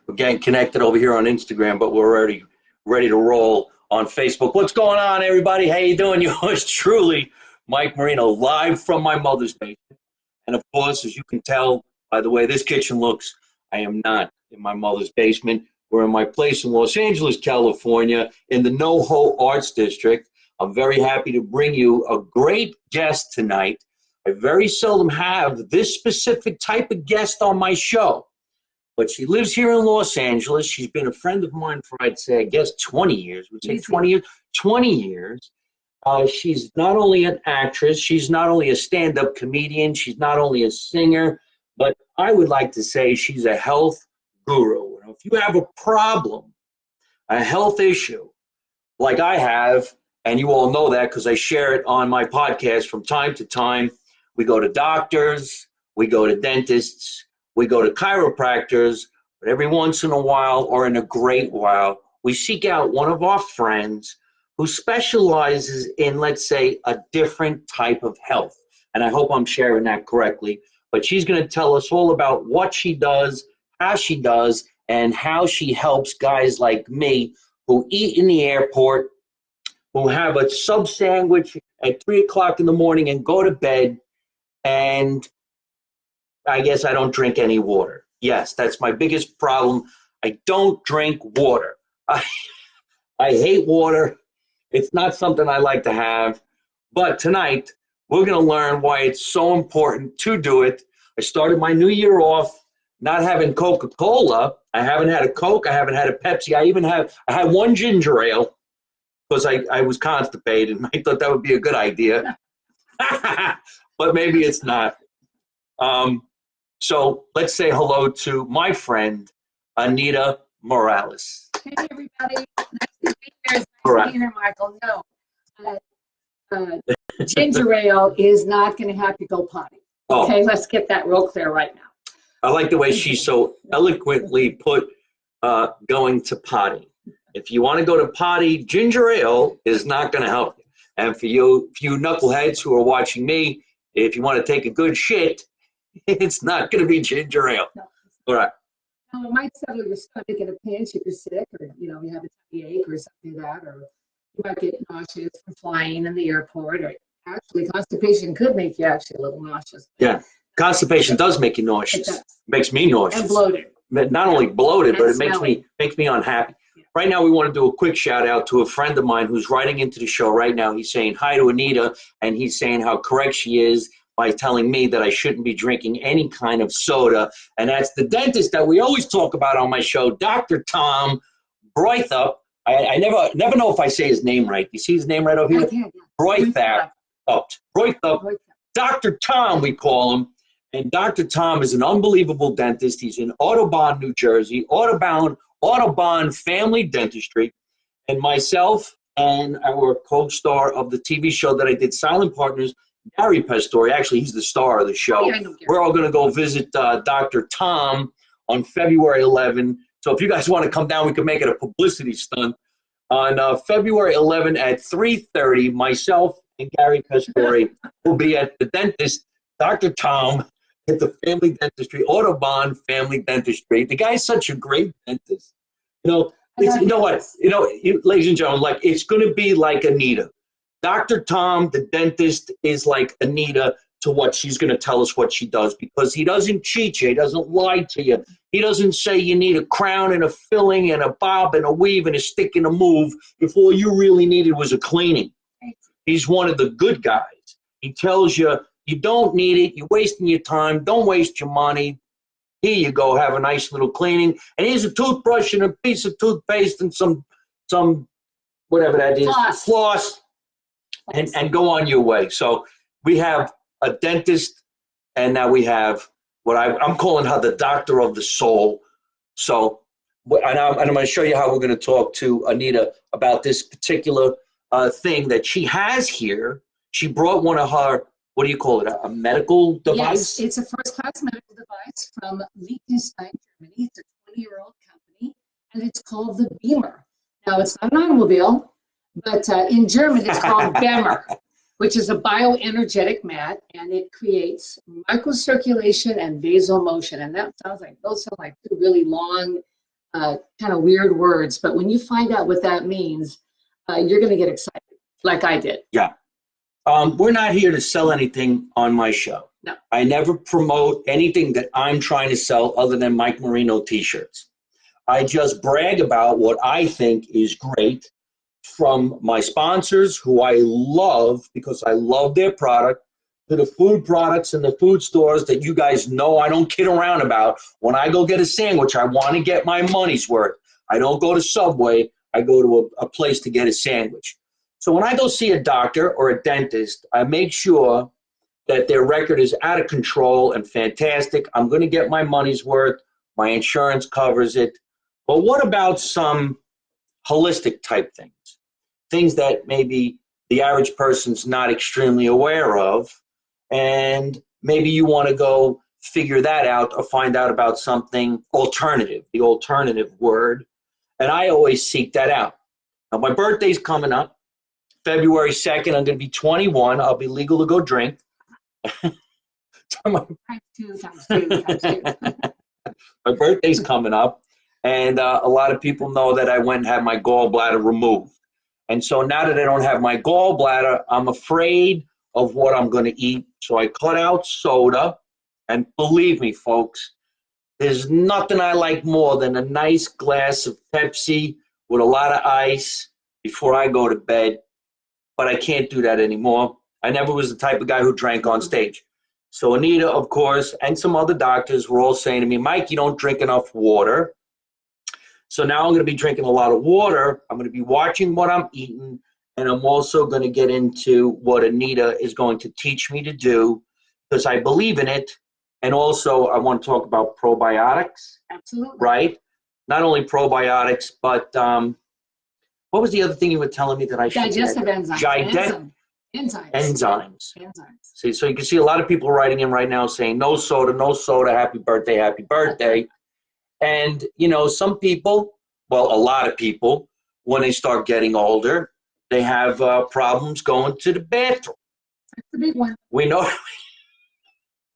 We're getting connected over here on Instagram, but we're already ready to roll on Facebook. What's going on, everybody? How you doing? Yours truly, Mike Marino, live from my mother's basement. And of course, as you can tell by the way this kitchen looks, I am not in my mother's basement. We're in my place in Los Angeles, California, in the NoHo Arts District. I'm very happy to bring you a great guest tonight. I very seldom have this specific type of guest on my show, but she lives here in Los Angeles. She's been a friend of mine for, I'd say, I guess 20 years. Would say 20 years. 20 years. She's not only an actress, she's not only a stand-up comedian, she's not only a singer, but I would like to say she's a health guru. If you have a problem, a health issue, like I have, and you all know that because I share it on my podcast from time to time, we go to doctors, we go to dentists, we go to chiropractors, but every once in a while, or in a great while, we seek out one of our friends who specializes in, let's say, a different type of health. And I hope I'm sharing that correctly. But she's going to tell us all about what she does, how she does, and how she helps guys like me who eat in the airport, who have a sub sandwich at 3 o'clock in the morning and go to bed. And I guess I don't drink any water. Yes, that's my biggest problem. I don't drink water. I hate water. It's not something I like to have. But tonight, we're going to learn why it's so important to do it. I started my new year off not having Coca-Cola. I haven't had a Coke. I haven't had a Pepsi. I had one ginger ale because I was constipated, and I thought that would be a good idea. But maybe it's not. So let's say hello to my friend, Anita Morales. Hey, everybody. Nice to be here. Nice to be here, Michael. No, ginger ale is not going to have to go potty. Okay, let's get that real clear right now. I like the way she so eloquently put going to potty. If you want to go to potty, ginger ale is not going to help you. And for you knuckleheads who are watching me, if you want to take a good shit, it's not going to be ginger ale. No. All right. Now, it might settle your stomach in a pinch if you're sick, or you have a tummy ache or something like that, or you might get nauseous from flying in the airport, or actually constipation could make you actually a little nauseous. Yeah, constipation does make you nauseous. It makes me nauseous. And bloated. Not only bloated, but it makes me unhappy. Yeah. Right now, we want to do a quick shout out to a friend of mine who's writing into the show right now. He's saying hi to Anita, and he's saying how correct she is by telling me that I shouldn't be drinking any kind of soda. And that's the dentist that we always talk about on my show, Dr. Tom Bryant. I never know if I say his name right. You see his name right over here? Bryant. Bryant. Dr. Tom, we call him. And Dr. Tom is an unbelievable dentist. He's in Audubon, New Jersey, Audubon Family Dentistry. And myself and our co-star of the TV show that I did, Silent Partners, Gary Pastori, actually he's the star of the show. Yeah, we're all going to go visit Dr. Tom on February 11. So if you guys want to come down, we can make it a publicity stunt. On February 11 at 3:30, myself and Gary Pastori will be at the dentist, Dr. Tom, at the Family Dentistry, Audubon Family Dentistry. The guy's such a great dentist. Ladies and gentlemen, it's going to be like Anita. Dr. Tom, the dentist, is like Anita to what she's going to tell us what she does, because he doesn't cheat you. He doesn't lie to you. He doesn't say you need a crown and a filling and a bob and a weave and a stick and a move if all you really needed was a cleaning. He's one of the good guys. He tells you you don't need it. You're wasting your time. Don't waste your money. Here you go. Have a nice little cleaning. And here's a toothbrush and a piece of toothpaste and some whatever that is. Floss. And go on your way. So we have a dentist, and now we have what I'm calling her the doctor of the soul. So, and I'm going to show you how we're going to talk to Anita about this particular thing that she has here. She brought one of her, what do you call it, a medical device? Yes, it's a first-class medical device from Liechtenstein, Germany. It's a 20-year-old company, and it's called the Beamer. Now, it's not an automobile. But in German, it's called Bämmer, which is a bioenergetic mat, and it creates microcirculation and vasomotion. And those sound like two really long kind of weird words, but when you find out what that means, you're going to get excited, like I did. Yeah. We're not here to sell anything on my show. No. I never promote anything that I'm trying to sell other than Mike Marino t-shirts. I just brag about what I think is great from my sponsors, who I love because I love their product, to the food products and the food stores that you guys know I don't kid around about. When I go get a sandwich, I want to get my money's worth. I don't go to Subway. I go to a place to get a sandwich. So when I go see a doctor or a dentist, I make sure that their record is out of control and fantastic. I'm going to get my money's worth. My insurance covers it. But what about some holistic type things? Things that maybe the average person's not extremely aware of. And maybe you want to go figure that out or find out about something alternative, the alternative word. And I always seek that out. Now, my birthday's coming up. February 2nd, I'm going to be 21. I'll be legal to go drink. Times two. My birthday's coming up. And a lot of people know that I went and had my gallbladder removed. And so now that I don't have my gallbladder, I'm afraid of what I'm going to eat. So I cut out soda. And believe me, folks, there's nothing I like more than a nice glass of Pepsi with a lot of ice before I go to bed. But I can't do that anymore. I never was the type of guy who drank on stage. So Anita, of course, and some other doctors were all saying to me, Mike, you don't drink enough water. So now I'm going to be drinking a lot of water. I'm going to be watching what I'm eating. And I'm also going to get into what Anita is going to teach me to do because I believe in it. And also I want to talk about probiotics. Absolutely. Right? Not only probiotics, but what was the other thing you were telling me that I should Digestive enzymes. Enzymes. See, so you can see a lot of people writing in right now saying, no soda, happy birthday, happy birthday. And, you know, some people, well, a lot of people, when they start getting older, they have problems going to the bathroom. That's the big one. We know.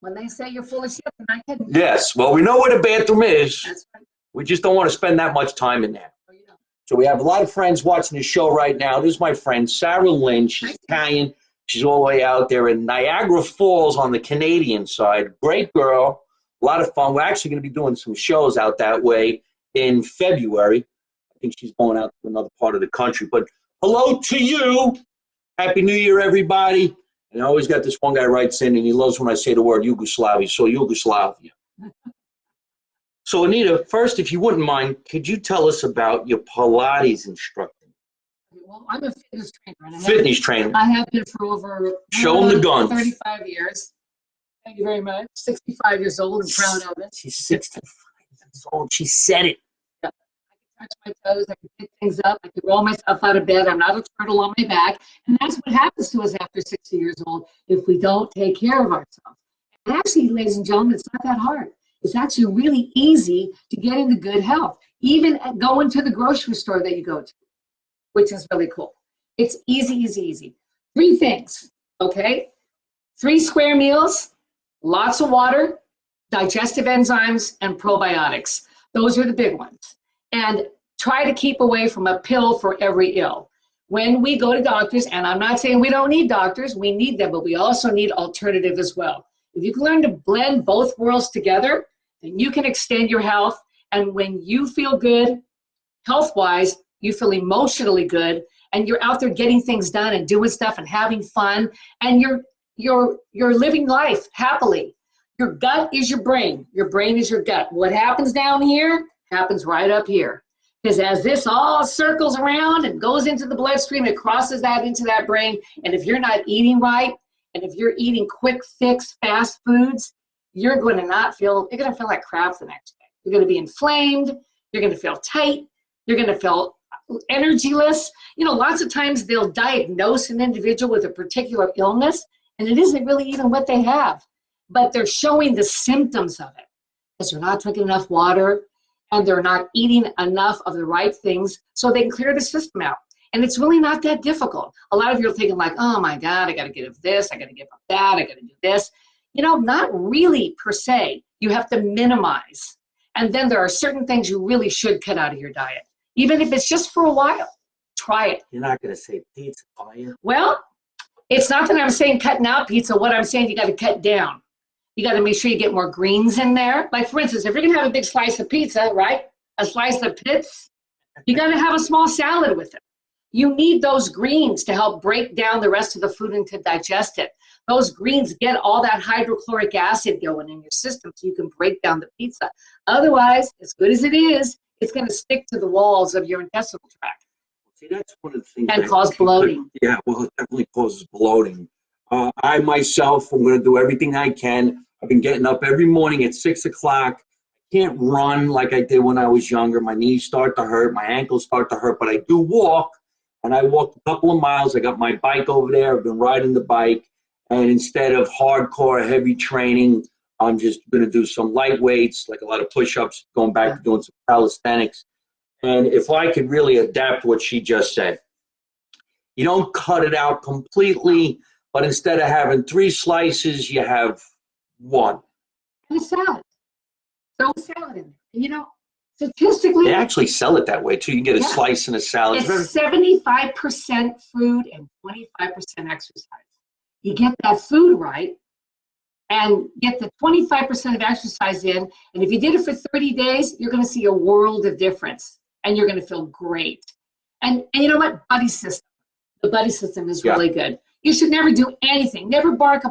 When they say you're full of shit, they're not kidding. Yes, well, we know where the bathroom is. That's right. We just don't want to spend that much time in there. Oh, you know. So we have a lot of friends watching the show right now. This is my friend, Sarah Lynn. She's Italian. She's all the way out there in Niagara Falls on the Canadian side. Great girl. A lot of fun. We're actually going to be doing some shows out that way in February. I think she's going out to another part of the country. But hello to you. Happy New Year, everybody. And I always got this one guy writes in, and he loves when I say the word Yugoslavia. So Yugoslavia. So Anita, first, if you wouldn't mind, could you tell us about your Pilates instructor? Well, I'm a fitness trainer. Fitness trainer. I have been for over Show 'em the guns. 35 years. Thank you very much. 65 years old and proud of it. She's 65 years old. She said it. Yeah. I can touch my toes. I can pick things up. I can roll myself out of bed. I'm not a turtle on my back. And that's what happens to us after 60 years old if we don't take care of ourselves. And actually, ladies and gentlemen, it's not that hard. It's actually really easy to get into good health. Even going to the grocery store that you go to, which is really cool. It's easy, easy, easy. 3 things, okay? 3 square meals, lots of water, digestive enzymes, and probiotics. Those are the big ones. And try to keep away from a pill for every ill. When we go to doctors, and I'm not saying we don't need doctors, we need them, but we also need alternative as well. If you can learn to blend both worlds together, then you can extend your health. And when you feel good, health-wise, you feel emotionally good, and you're out there getting things done and doing stuff and having fun, and you're living life happily. Your gut is your brain. Your brain is your gut. What happens down here happens right up here. Because as this all circles around and goes into the bloodstream, it crosses that into that brain. And if you're not eating right, and if you're eating quick fix, fast foods, you're going to feel like crap the next day. You're going to be inflamed. You're going to feel tight. You're going to feel energyless. You know, lots of times they'll diagnose an individual with a particular illness, and it isn't really even what they have, but they're showing the symptoms of it because they're not drinking enough water and they're not eating enough of the right things so they can clear the system out. And it's really not that difficult. A lot of you are thinking like, oh my God, I got to give up this, I got to give up that, I got to do this. You know, not really per se. You have to minimize. And then there are certain things you really should cut out of your diet. Even if it's just for a while, try it. You're not going to say pizza, are you? Well, it's not that I'm saying cutting out pizza. What I'm saying, you got to cut down. You got to make sure you get more greens in there. Like, for instance, if you're going to have a big slice of pizza, right? A slice of pits, you got to have a small salad with it. You need those greens to help break down the rest of the food and to digest it. Those greens get all that hydrochloric acid going in your system so you can break down the pizza. Otherwise, as good as it is, it's going to stick to the walls of your intestinal tract. See, that's one of the things. And cause bloating. Yeah, well, it definitely causes bloating. I myself, I'm going to do everything I can. I've been getting up every morning at 6 o'clock. I can't run like I did when I was younger. My knees start to hurt. My ankles start to hurt. But I do walk, and I walked a couple of miles. I got my bike over there. I've been riding the bike. And instead of hardcore, heavy training, I'm just going to do some light weights, like a lot of push-ups, going back to doing some calisthenics. And if I could really adapt what she just said, you don't cut it out completely, but instead of having 3 slices, you have 1. And a salad. Throw a salad in there. You know, statistically, they actually sell it that way too. You get a slice and a salad. It's 75% food and 25% exercise. You get that food right and get the 25% of exercise in, and if you did it for 30 days, you're going to see a world of difference, and you're going to feel great. And you know what? Buddy system. The buddy system is really good. You should never do anything. Never embark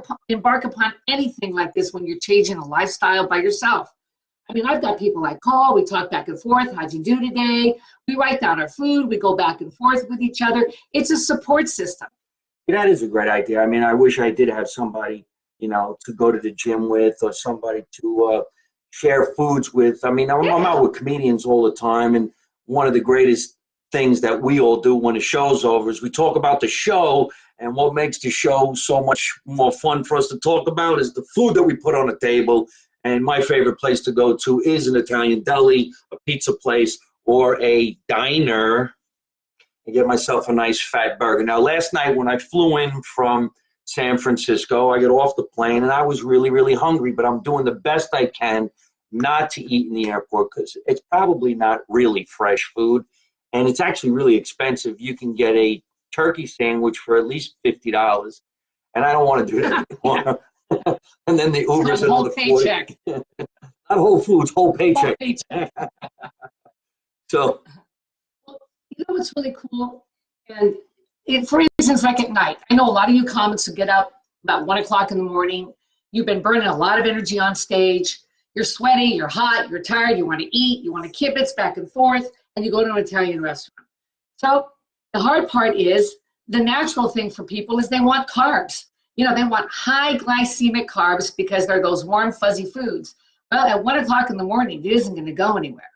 upon anything like this when you're changing a lifestyle by yourself. I mean, I've got people I call. We talk back and forth. How'd you do today? We write down our food. We go back and forth with each other. It's a support system. That is a great idea. I mean, I wish I did have somebody, you know, to go to the gym with, or somebody to share foods with. I mean, I'm out with comedians all the time, and one of the greatest things that we all do when the show's over is we talk about the show, and what makes the show so much more fun for us to talk about is the food that we put on the table. And my favorite place to go to is an Italian deli, a pizza place, or a diner, and get myself a nice fat burger. Now, last night when I flew in from San Francisco, I got off the plane and I was really, really hungry, but I'm doing the best I can not to eat in the airport because it's probably not really fresh food, and it's actually really expensive. You can get a turkey sandwich for at least $50, and I don't want to do that anymore. And then the Uber's another paycheck. Not Whole Foods, whole paycheck. So, well, you know what's really cool? And for instance, like at night, I know a lot of you comics who get up about 1 o'clock in the morning. You've been burning a lot of energy on stage. You're sweaty, you're hot, you're tired, you want to eat, you want to kibitz back and forth, and you go to an Italian restaurant. So the hard part is the natural thing for people is they want carbs. You know, they want high glycemic carbs because they're those warm, fuzzy foods. Well, at 1 o'clock in the morning, it isn't going to go anywhere.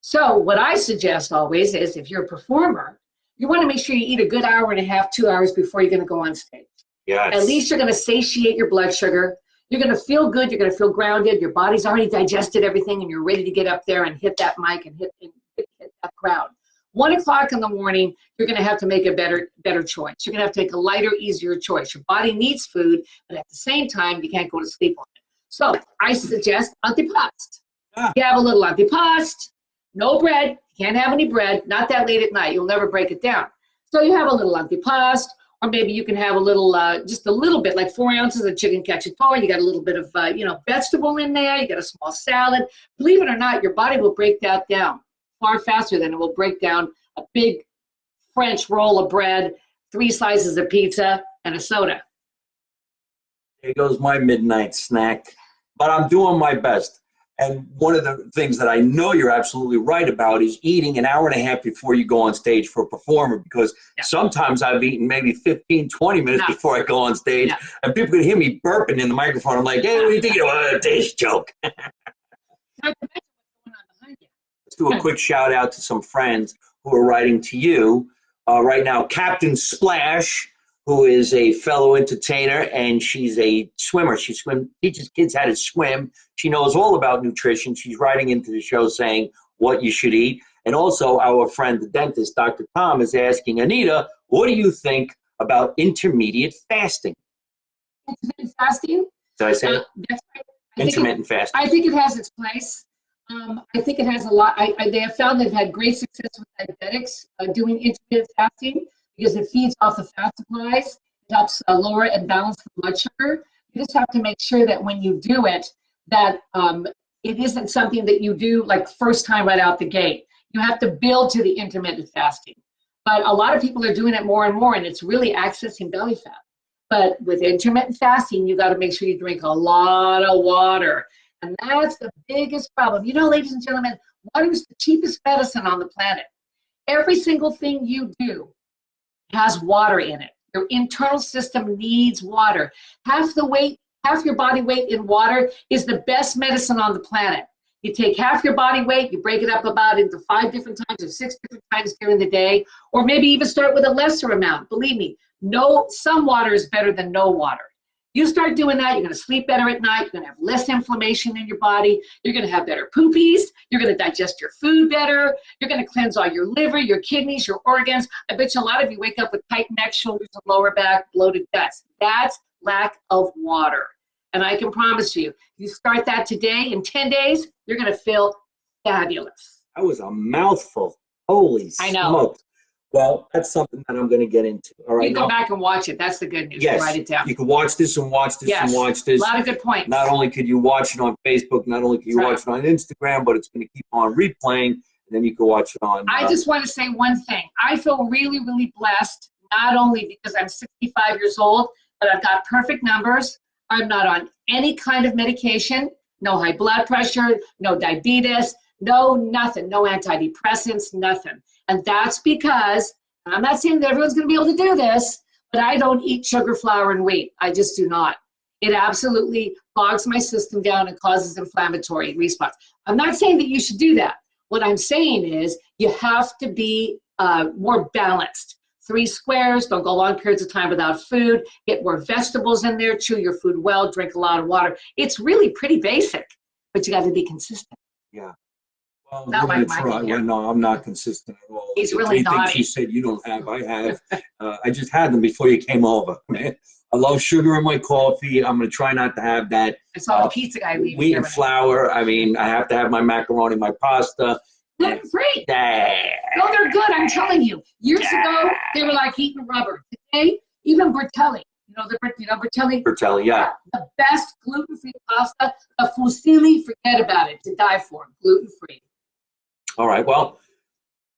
So what I suggest always is if you're a performer, you want to make sure you eat a good hour and a half, 2 hours before you're going to go on stage. Yes. At least you're going to satiate your blood sugar. You're going to feel good. You're going to feel grounded. Your body's already digested everything, and you're ready to get up there and hit that mic and hit that crowd. 1 o'clock in the morning, you're going to have to make a better choice. You're going to have to take a lighter, easier choice. Your body needs food, but at the same time, you can't go to sleep on it. So I suggest antipasto. You have a little antipasto, no bread. You can't have any bread, not that late at night. You'll never break it down. So you have a little antipasto, or maybe you can have a little, just a little bit, like 4 ounces of chicken cacciatore. You got a little bit of, vegetable in there. You got a small salad. Believe it or not, your body will break that down far faster than it will break down a big French roll of bread, 3 slices of pizza, and a soda. There goes my midnight snack. But I'm doing my best. And one of the things that I know you're absolutely right about is eating an hour and a half before you go on stage for a performer, because sometimes I've eaten maybe 15, 20 minutes before I go on stage, and people can hear me burping in the microphone. I'm like, hey, what do you think of a taste joke? Let's do a quick shout out to some friends who are writing to you right now. Captain Splash, who is a fellow entertainer, and she's a swimmer. She teaches kids how to swim. She knows all about nutrition. She's writing into the show saying what you should eat. And also our friend, the dentist, Dr. Tom, is asking, Anita, what do you think about intermediate fasting? Intermittent fasting? Did I say it? That's right. Intermittent fasting. I think it has its place. I think it has a lot. They have found they've had great success with diabetics doing intermittent fasting because it feeds off the fat supplies. It helps lower and balance the blood sugar. You just have to make sure that when you do it, that it isn't something that you do like first time right out the gate. You have to build to the intermittent fasting. But a lot of people are doing it more and more, and it's really accessing belly fat. But with intermittent fasting, you got to make sure you drink a lot of water. And that's the biggest problem. You know, ladies and gentlemen, water is the cheapest medicine on the planet. Every single thing you do has water in it. Your internal system needs water. Half your body weight in water is the best medicine on the planet. You take half your body weight, you break it up about into 5 different times or 6 different times during the day, or maybe even start with a lesser amount. Believe me, some water is better than no water. You start doing that, you're going to sleep better at night, you're going to have less inflammation in your body, you're going to have better poopies, you're going to digest your food better, you're going to cleanse all your liver, your kidneys, your organs. I bet you a lot of you wake up with tight neck, shoulders, and lower back, bloated guts. That's lack of water. And I can promise you, you start that today, in 10 days, you're going to feel fabulous. That was a mouthful. Holy I know. smokes. Well, that's something that I'm going to get into. All right. You can go back and watch it. That's the good news. Yes. Write it down. You can watch this and watch this and watch this. A lot of good points. Not only could you watch it on Facebook, not only could you watch it on Instagram, but it's going to keep on replaying, and then you can watch it on. I just want to say one thing. I feel really, really blessed, not only because I'm 65 years old, but I've got perfect numbers. I'm not on any kind of medication, no high blood pressure, no diabetes, no nothing, no antidepressants, nothing. And that's because, I'm not saying that everyone's going to be able to do this, but I don't eat sugar, flour, and wheat. I just do not. It absolutely bogs my system down and causes inflammatory response. I'm not saying that you should do that. What I'm saying is you have to be more balanced. 3 squares, don't go long periods of time without food, get more vegetables in there, chew your food well, drink a lot of water. It's really pretty basic, but you got to be consistent. Yeah. Well, not like Michael here. No, I'm not consistent at all. He's really naughty. Things you said you don't have, I have. I just had them before you came over, man. I love sugar in my coffee. I'm going to try not to have that. I saw the pizza guy leaving. Wheat and flour. I mean, I have to have my macaroni, my pasta. Gluten-free. No, they're good. I'm telling you. Years ago, they were like eating rubber. Today, even Bertelli. Bertelli? Bertelli, yeah. The best gluten-free pasta. The fusilli, forget about it. To die for. Gluten-free. All right. Well,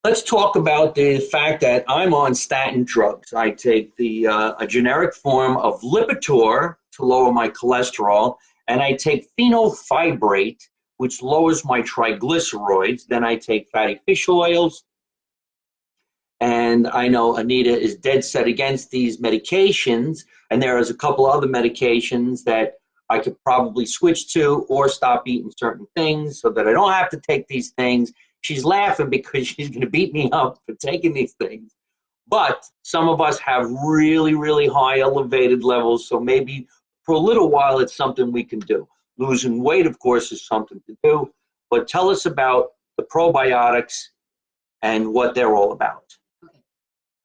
let's talk about the fact that I'm on statin drugs. I take a generic form of Lipitor to lower my cholesterol, and I take fenofibrate, which lowers my triglycerides. Then I take fatty fish oils. And I know Anita is dead set against these medications, and there is a couple other medications that I could probably switch to or stop eating certain things so that I don't have to take these things. She's laughing because she's going to beat me up for taking these things. But some of us have really, really high elevated levels, so maybe for a little while it's something we can do. Losing weight, of course, is something to do. But tell us about the probiotics and what they're all about. Okay.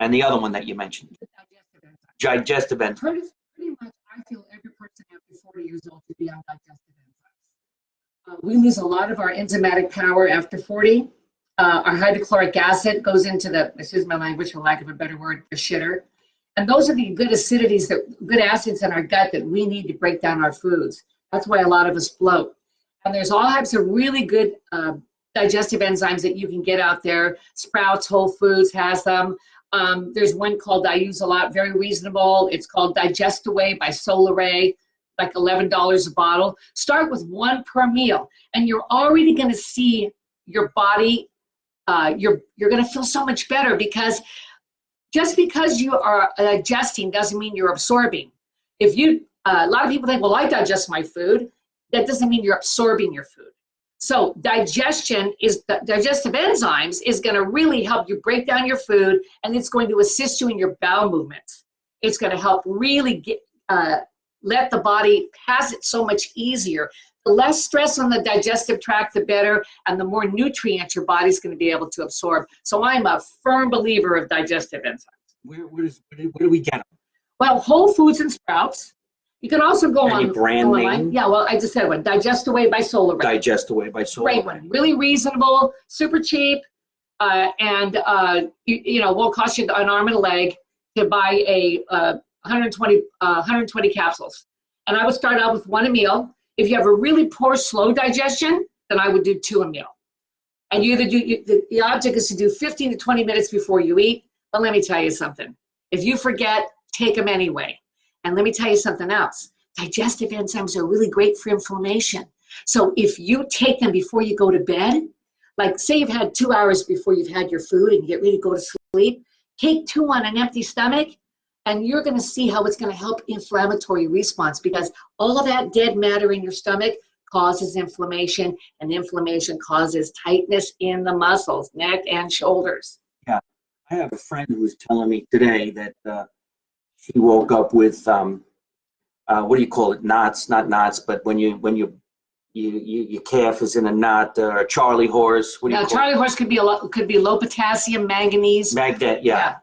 And the other one that you mentioned. The digestive enzymes. Digestive enzymes. Pretty much, I feel every person after 40 years old should be on digestive enzymes. We lose a lot of our enzymatic power after 40. Our hydrochloric acid goes into the, excuse my language for lack of a better word, the shitter. And those are the good acidities, good acids in our gut that we need to break down our foods. That's why a lot of us bloat. And there's all types of really good digestive enzymes that you can get out there. Sprouts, Whole Foods has them. There's one called I use a lot, very reasonable. It's called Digest Away by Solaray, like $11 a bottle. Start with 1 per meal, and you're already going to see your body. You're going to feel so much better because just because you are digesting doesn't mean you're absorbing. If you a lot of people think, well, I digest my food. That doesn't mean you're absorbing your food. So digestion is, the digestive enzymes is going to really help you break down your food, and it's going to assist you in your bowel movements. It's going to help really let the body pass it so much easier. The less stress on the digestive tract, the better, and the more nutrients your body's going to be able to absorb. So I'm a firm believer of digestive enzymes. Where do we get them? Well, Whole Foods and Sprouts. You can also go Any on brand online. name? Yeah, well, I just said one. Digest Away by Solar. Digest Away by Solar. Great one. Really reasonable, super cheap, and you know, won't cost you an arm and a leg to buy a 120 capsules. And I would start out with one a meal. If you have a really poor, slow digestion, then I would do 2 a meal. And you either do, the object is to do 15 to 20 minutes before you eat. But let me tell you something. If you forget, take them anyway. And let me tell you something else. Digestive enzymes are really great for inflammation. So if you take them before you go to bed, like say you've had 2 hours before you've had your food and you get ready to go to sleep, take 2 on an empty stomach, and you're going to see how it's going to help inflammatory response, because all of that dead matter in your stomach causes inflammation, and inflammation causes tightness in the muscles, neck and shoulders. Yeah, I have a friend who was telling me today that she woke up with what do you call it? Knots, not knots, but when your calf is in a knot, or a Charlie horse. What do you call Charlie horse could be low potassium, manganese. Magnet, yeah.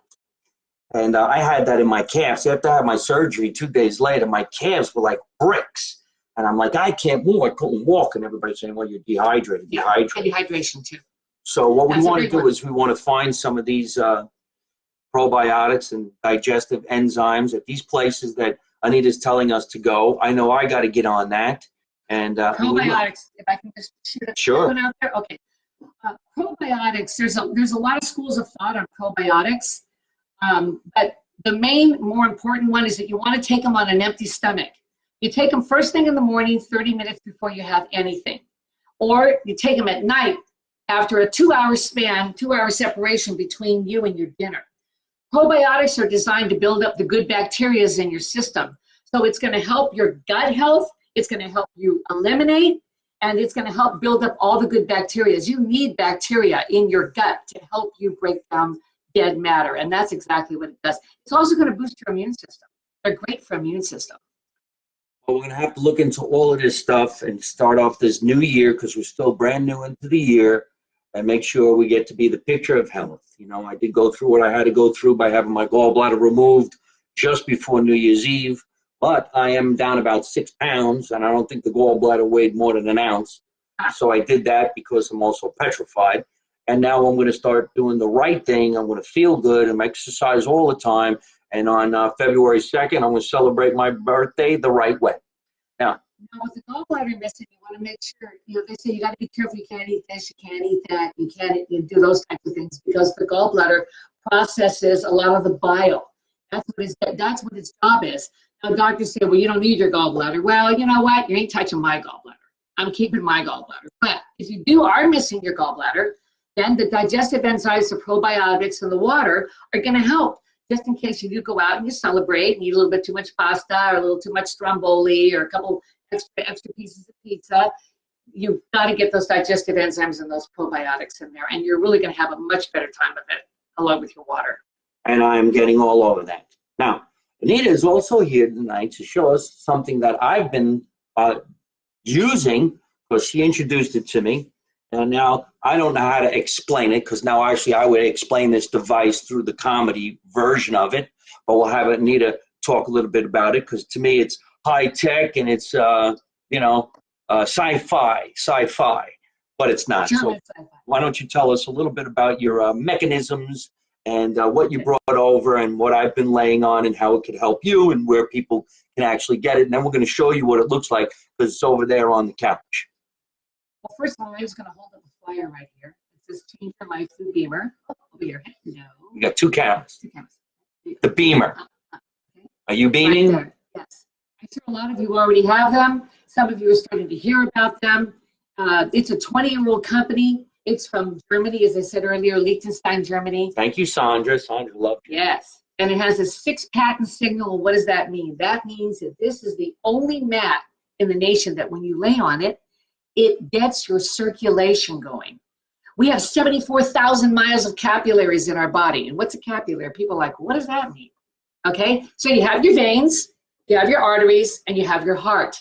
And I had that in my calves. After I had my surgery 2 days later, my calves were like bricks. And I'm like, I can't move. I couldn't walk. And everybody's saying, well, you're dehydrated. Yeah, dehydration too. So what we want to do is we want to find some of these probiotics and digestive enzymes at these places that Anita's telling us to go. I know I got to get on that. And probiotics, if I can just shoot one out there. Okay. Probiotics, there's a lot of schools of thought on probiotics. But the main, more important one is that you want to take them on an empty stomach. You take them first thing in the morning, 30 minutes before you have anything. Or you take them at night after a 2-hour span, 2-hour separation between you and your dinner. Probiotics are designed to build up the good bacteria in your system. So it's going to help your gut health, it's going to help you eliminate, and it's going to help build up all the good bacteria. You need bacteria in your gut to help you break down dead matter, and that's exactly what it does. It's also going to boost your immune system. They're great for immune system. Well, we're going to have to look into all of this stuff and start off this new year, because we're still brand new into the year, and make sure we get to be the picture of health. You know, I did go through what I had to go through by having my gallbladder removed just before New Year's Eve, but I am down about 6 pounds, and I don't think the gallbladder weighed more than an ounce. So I did that because I'm also petrified. And now I'm going to start doing the right thing. I'm going to feel good and exercise all the time. And on February 2nd, I'm going to celebrate my birthday the right way. Now with the gallbladder missing, you want to make sure, you know, they say you got to be careful. You can't eat this, you can't eat that, you can't do those types of things, because the gallbladder processes a lot of the bile. That's what its job is. Now doctors say, well, you don't need your gallbladder. Well, you know what? You ain't touching my gallbladder. I'm keeping my gallbladder. But if you are missing your gallbladder, then the digestive enzymes, the probiotics, and the water are going to help, just in case you do go out and you celebrate and eat a little bit too much pasta or a little too much stromboli or a couple extra pieces of pizza. You've got to get those digestive enzymes and those probiotics in there, and you're really going to have a much better time with it, along with your water. And I'm getting all over that. Now, Anita is also here tonight to show us something that I've been using, because she introduced it to me. And now I don't know how to explain it, because now actually I would explain this device through the comedy version of it. But we'll have Anita talk a little bit about it, because to me it's high tech and it's sci-fi, but it's not. So why don't you tell us a little bit about your mechanisms and what you brought over and what I've been laying on and how it could help you and where people can actually get it. And then we're going to show you what it looks like, because it's over there on the couch. Well, first of all, I'm just going to hold up a flyer right here. It says Change Your Life through Beamer. Over here. No. We got 2 cameras. 2 cameras. The Beamer. Okay. Are you beaming? Right, yes. I'm sure a lot of you already have them. Some of you are starting to hear about them. It's a 20-year-old company. It's from Germany, as I said earlier, Liechtenstein, Germany. Thank you, Sandra. Sandra loved it. Yes. And it has a 6 patent signal. What does that mean? That means that this is the only mat in the nation that when you lay on it, it gets your circulation going. We have 74,000 miles of capillaries in our body. And what's a capillary? People are like, what does that mean? Okay, so you have your veins, you have your arteries, and you have your heart.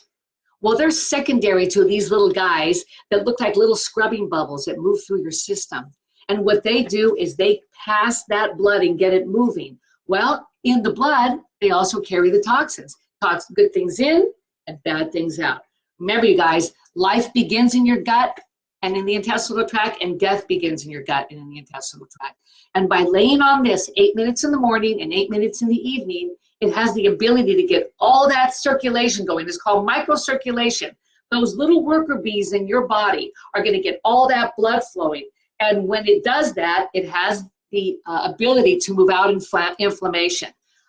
Well, they're secondary to these little guys that look like little scrubbing bubbles that move through your system. And what they do is they pass that blood and get it moving. Well, in the blood, they also carry the toxins. talks good things in and bad things out. Remember, you guys, life begins in your gut and in the intestinal tract, and death begins in your gut and in the intestinal tract. And by laying on this 8 minutes in the morning and 8 minutes in the evening, it has the ability to get all that circulation going. It's called microcirculation. Those little worker bees in your body are going to get all that blood flowing. And when it does that, it has the ability to move out inflammation.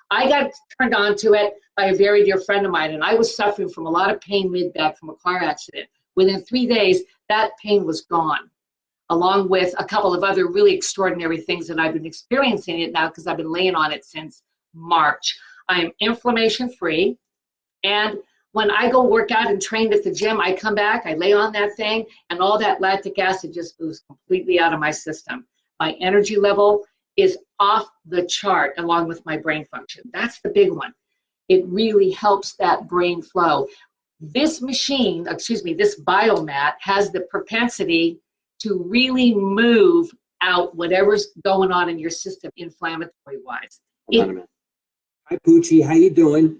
I got turned on to it by a very dear friend of mine, and I was suffering from a lot of pain mid-back from a car accident. Within 3 days, that pain was gone, along with a couple of other really extraordinary things that I've been experiencing it now because I've been laying on it since March. I am inflammation-free, and when I go work out and train at the gym, I come back, I lay on that thing, and all that lactic acid just moves completely out of my system. My energy level is off the chart along with my brain function. That's the big one. It really helps that brain flow. This machine, this biomat has the propensity to really move out whatever's going on in your system inflammatory-wise. Hi, Poochie, how you doing?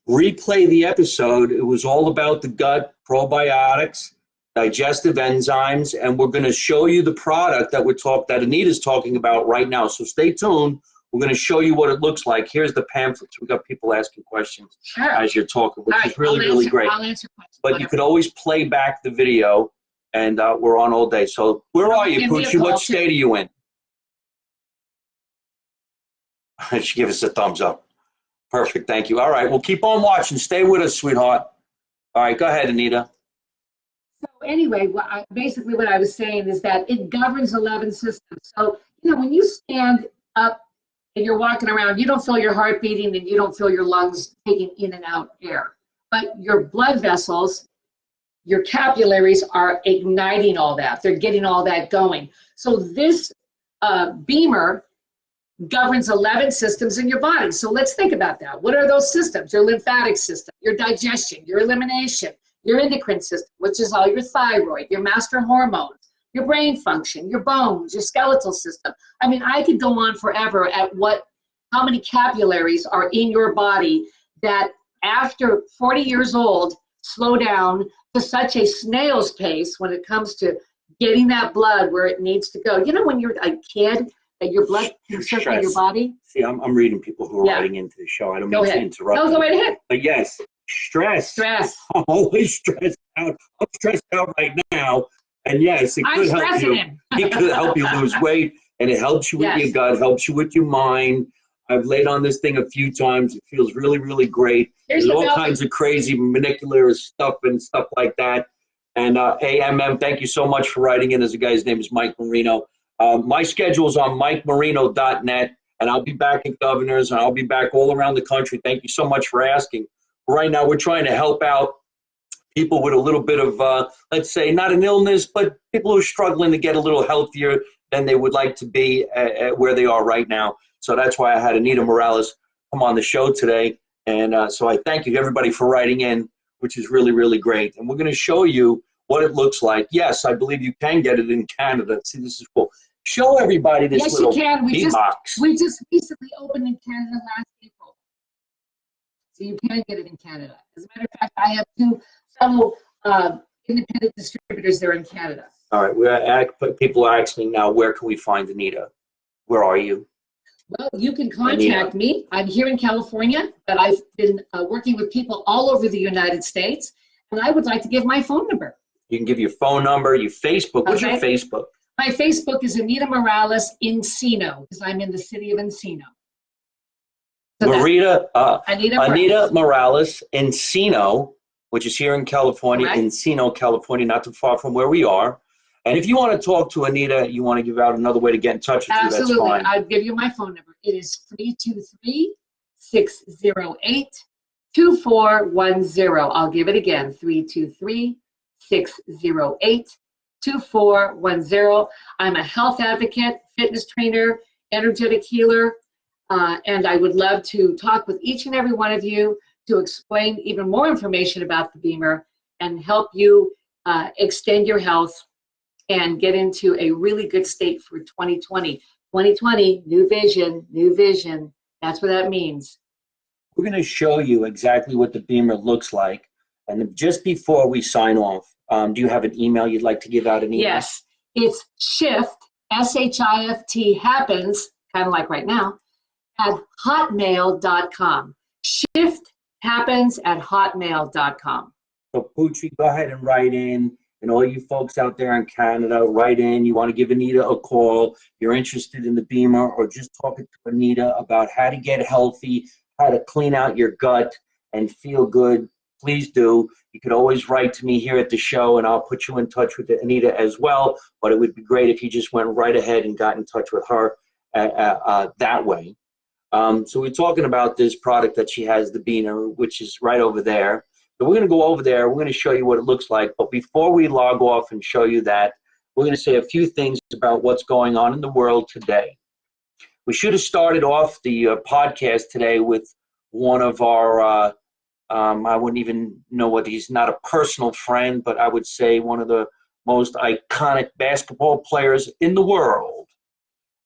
Replay the episode. It was all about the gut, probiotics, digestive enzymes, and we're going to show you the product that Anita's talking about right now. So stay tuned. We're going to show you what it looks like. Here's the pamphlets. We've got people asking questions as you're talking, which is really great. I'll answer questions. But you could always play back the video, and we're on all day. So where are you, Poochie? What state are you in? She gave us a thumbs up. Perfect, thank you. All right, well, keep on watching. Stay with us, sweetheart. All right, go ahead, Anita. So anyway, basically what I was saying is that it governs 11 systems. So, when you stand up and you're walking around, you don't feel your heart beating and you don't feel your lungs taking in and out air. But your blood vessels, your capillaries are igniting all that. They're getting all that going. So this beamer governs 11 systems in your body. So let's think about that. What are those systems? Your lymphatic system, your digestion, your elimination, your endocrine system, which is all your thyroid, your master hormones, your brain function, your bones, your skeletal system. I mean, I could go on forever at how many capillaries are in your body that after 40 years old slow down to such a snail's pace when it comes to getting that blood where it needs to go. When you're a kid, that your blood can circulate your body. See, I'm reading people who are writing into the show. I don't mean to interrupt. No, go right ahead. But yes, stress. I'm always stressed out. I'm stressed out right now. And yes, it could help you. It could help you lose weight, and it helps you with your gut, helps you with your mind. I've laid on this thing a few times. It feels really, really great. There's all kinds of crazy molecular stuff and stuff like that. And AMM, thank you so much for writing in. As a guy's name is Mike Marino. My schedule is on MikeMarino.net, and I'll be back in Governors, and I'll be back all around the country. Thank you so much for asking. Right now, we're trying to help out people with a little bit of, let's say, not an illness, but people who are struggling to get a little healthier than they would like to be at where they are right now. So that's why I had Anita Morales come on the show today. And so I thank you to everybody for writing in, which is really, really great. And we're going to show you what it looks like. Yes, I believe you can get it in Canada. See, this is cool. Show everybody this little box. We just recently opened in Canada last April. So you can get it in Canada. As a matter of fact, I have two fellow independent distributors there in Canada. All right, people are asking now, where can we find Anita? Where are you? Well, you can contact me. I'm here in California, but I've been working with people all over the United States, and I would like to give my phone number. You can give your phone number, your Facebook. What's your Facebook? My Facebook is Anita Morales Encino, because I'm in the city of Encino. So Anita Morales Encino, which is here in California, Encino, California, not too far from where we are. And if you want to talk to Anita, you want to give out another way to get in touch with you, that's fine. I'll give you my phone number. It is 323-608-2410. I'll give it again, 323-608-2410. I'm a health advocate, fitness trainer, energetic healer, and I would love to talk with each and every one of you to explain even more information about the Beamer and help you extend your health and get into a really good state for 2020. 2020, new vision, new vision. That's what that means. we're going to show you exactly what the Beamer looks like. And just before we sign off, do you have an email you'd like to give out, Anita? Yes, it's shift, S-H-I-F-T, happens, kind of like right now, at hotmail.com. Shift happens at hotmail.com. So Poochie, go ahead and write in. And all you folks out there in Canada, write in. You want to give Anita a call. You're interested in the Beamer, or just talking to Anita about how to get healthy, how to clean out your gut and feel good. Please do. You could always write to me here at the show, and I'll put you in touch with Anita as well. But it would be great if you just went right ahead and got in touch with her that way. So we're talking about this product that she has, the Beamer, which is right over there. So we're going to go over there. We're going to show you what it looks like. But before we log off and show you that, we're going to say a few things about what's going on in the world today. We should have started off the podcast today with one of our, I wouldn't even know what, he's not a personal friend, but I would say one of the most iconic basketball players in the world.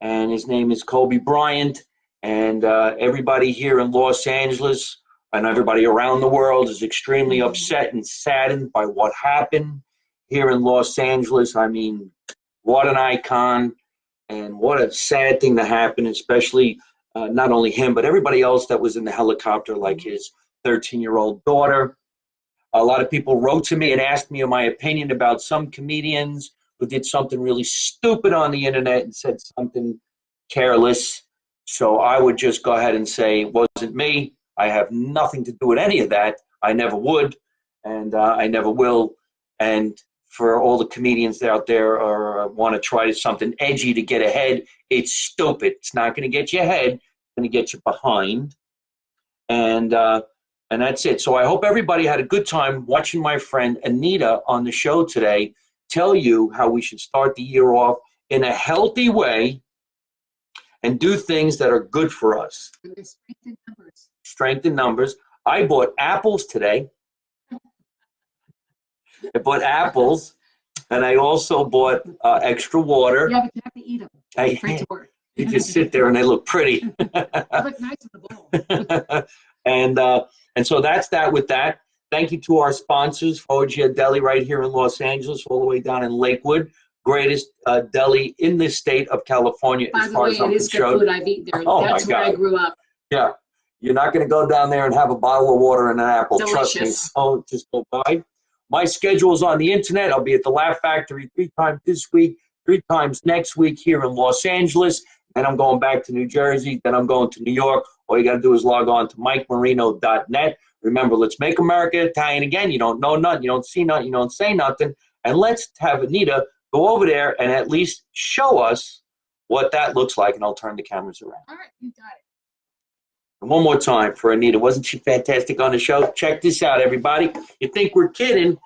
And his name is Kobe Bryant. And everybody here in Los Angeles and everybody around the world is extremely upset and saddened by what happened here in Los Angeles. I mean, what an icon, and what a sad thing to happen, especially not only him, but everybody else that was in the helicopter, like his 13-year-old daughter. A lot of people wrote to me and asked me my opinion about some comedians who did something really stupid on the internet and said something careless. So I would just go ahead and say it wasn't me. I have nothing to do with any of that. I never would, and I never will. And for all the comedians out there or want to try something edgy to get ahead, it's stupid. It's not going to get you ahead. It's going to get you behind. And that's it. So I hope everybody had a good time watching my friend Anita on the show today tell you how we should start the year off in a healthy way and do things that are good for us. Strength in numbers. Strength in numbers. I bought apples today. I bought apples, and I also bought extra water. Yeah, but you have to eat them. You just sit there and they look pretty. They look nice in the bowl. And so that's that with that. Thank you to our sponsors, Foggia Deli right here in Los Angeles, all the way down in Lakewood. Greatest deli in the state of California, By as far as I'm it is concerned. good food. I've eaten there. Oh, That's my where God. I grew up. Yeah. You're not going to go down there and have a bottle of water and an apple. Delicious. Trust me. Oh, just go by. My schedule is on the internet. I'll be at the Laugh Factory 3 times this week, 3 times next week here in Los Angeles. Then I'm going back to New Jersey. Then I'm going to New York. All you got to do is log on to MikeMarino.net. Remember, let's make America Italian again. You don't know nothing. You don't see nothing. You don't say nothing. And let's have Anita go over there and at least show us what that looks like. And I'll turn the cameras around. All right, you got it. And one more time for Anita. Wasn't she fantastic on the show? Check this out, everybody. You think we're kidding?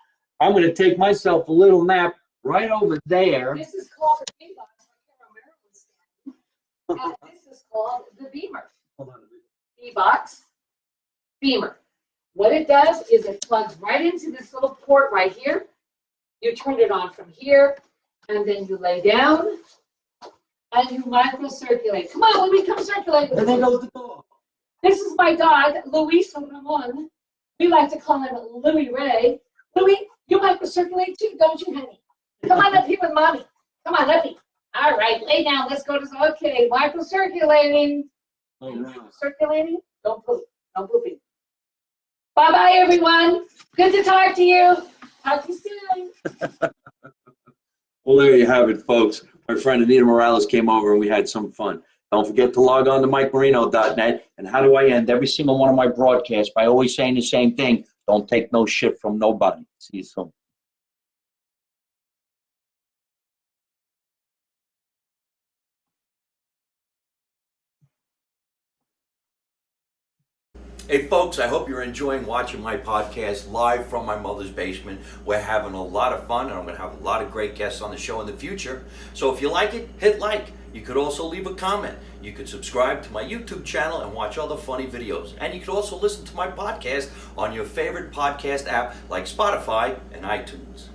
I'm going to take myself a little nap right over there. This is called the B-box. And this is called the Beamer. Hold on. B-box, Beamer. What it does is it plugs right into this little port right here. You turn it on from here, and then you lay down, and you microcirculate. Come on, Louis, come circulate with And there me. goes the dog. This is my dog, Luis Ramon. We like to call him Louis Ray. Louis, you microcirculate too, don't you, honey? Come on up here with mommy. Come on, up here. All right, lay down. Let's go to, okay, microcirculating. Oh, wow. Circulating. Don't poop. No pooping. Bye-bye, everyone. Good to talk to you. Talk to you soon. Well, there you have it, folks. My friend Anita Morales came over and we had some fun. Don't forget to log on to MikeMarino.net. And how do I end every single one of my broadcasts? By always saying the same thing. Don't take no shit from nobody. See you soon. Hey folks, I hope you're enjoying watching my podcast live from my mother's basement. We're having a lot of fun, and I'm going to have a lot of great guests on the show in the future. So if you like it, hit like. You could also leave a comment. You could subscribe to my YouTube channel and watch other funny videos. And you could also listen to my podcast on your favorite podcast app like Spotify and iTunes.